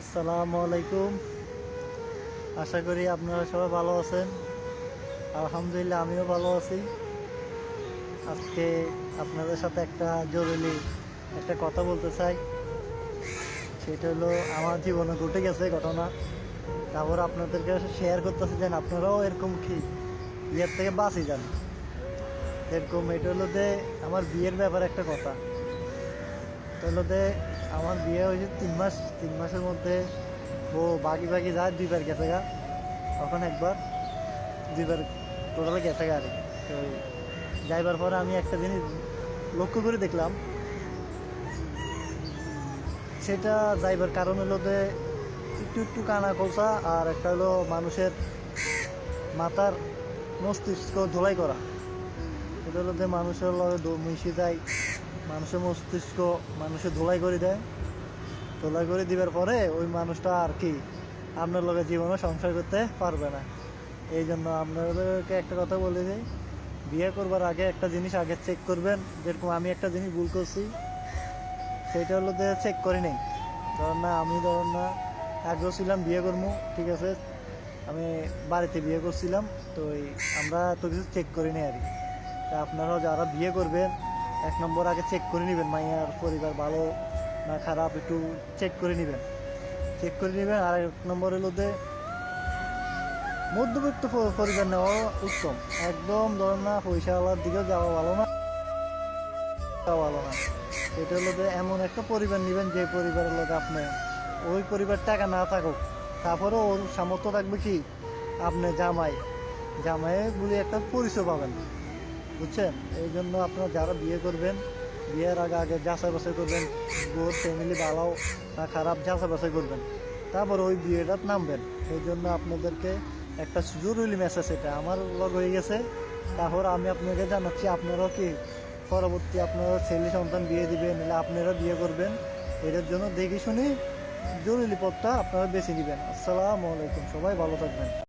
আসসালামু আলাইকুম। আশা করি আপনারা সবাই ভালো আছেন। আলহামদুলিল্লাহ আমিও ভালো আছি। আজকে আপনাদের সাথে একটা জরুরি কথা বলতে চাই। সেটা হলো আমার জীবনে ঘটে গেছে ঘটনা। তারপর আপনাদেরকে শেয়ার করতেছি যেন আপনারাও এরকম কি ইয়ের থেকে বাঁচি যান। এরকম এটা হলো যে আমার বিয়ের ব্যাপারে একটা কথা। এটা হলো যে আমার বিয়ে হয়েছে 3 মাস। 3 মাসের মধ্যে ও বাকি যায় 2বার গেছে গা। তখন একবার 2বার টোটালে গেছে গা আর কি। তো যাইবার পরে আমি একটা জিনিস লক্ষ্য করে দেখলাম, সেটা যাইবার কারণ হলো যে একটু কানা কলসা, আর একটা হলো মানুষের মাথার মস্তিষ্ক ধোলাই করা। এটা হলো যে মানুষের লগে মিশে যায়, মানুষের মস্তিষ্ক মানুষের ধোলাই করে দেয়। ধোলাই করে দিবার পরে ওই মানুষটা আর কি আপনার লগে জীবনে সংসার করতে পারবে না। এই জন্য আপনাদেরকে একটা কথা বলে দিই, বিয়ে করবার আগে একটা জিনিস আগে চেক করবেন। যেরকম আমি একটা জিনিস ভুল করছি, সেটা হলো যে চেক করি নেই। ধরুন না আগ্রহ ছিলাম বিয়ে করবো, ঠিক আছে, আমি বাড়িতে বিয়ে করছিলাম, তো আমরা তো কিছু চেক করি নি আর কি। তা আপনারাও যারা বিয়ে করবেন 1 নম্বর আগে চেক করে নেবেন, মাইয়ার পরিবার ভালো না খারাপ একটু চেক করে নেবেন। আর 1 নম্বর হলো যে মধ্যবিত্ত পরিবার নেওয়া উত্তম। একদম ধরেন না পয়সাওয়ালার দিকেও যাওয়া ভালো না। এটা হলো যে এমন একটা পরিবার নেবেন যে পরিবারের লোক আপনি ওই পরিবার টাকা না থাকুক, তারপরেও ওর সামর্থ্য থাকবে কি আপনি জামাই বলে একটা পরিচয় পাবেন, বুঝছেন। এই জন্য আপনারা যারা বিয়ে করবেন, বিয়ের আগে যাচাই বাছাই করবেন, ওর ফ্যামিলি ভালো না খারাপ যাচাই বাছাই করবেন, তারপর ওই বিয়েটা নামবেন। এই জন্য আপনাদেরকে একটা জরুরি মেসেজ, এটা আমার লগ হয়ে গেছে। তারপর আমি আপনাকে জানাচ্ছি, আপনারাও কি পরবর্তী আপনারা ছেলে সন্তান বিয়ে দিবেন, নিলে আপনারা বিয়ে করবেন, এটার জন্য দেখে শুনি জরুরি পথটা আপনারা বেছে নেবেন। আসসালামু আলাইকুম, সবাই ভালো থাকবেন।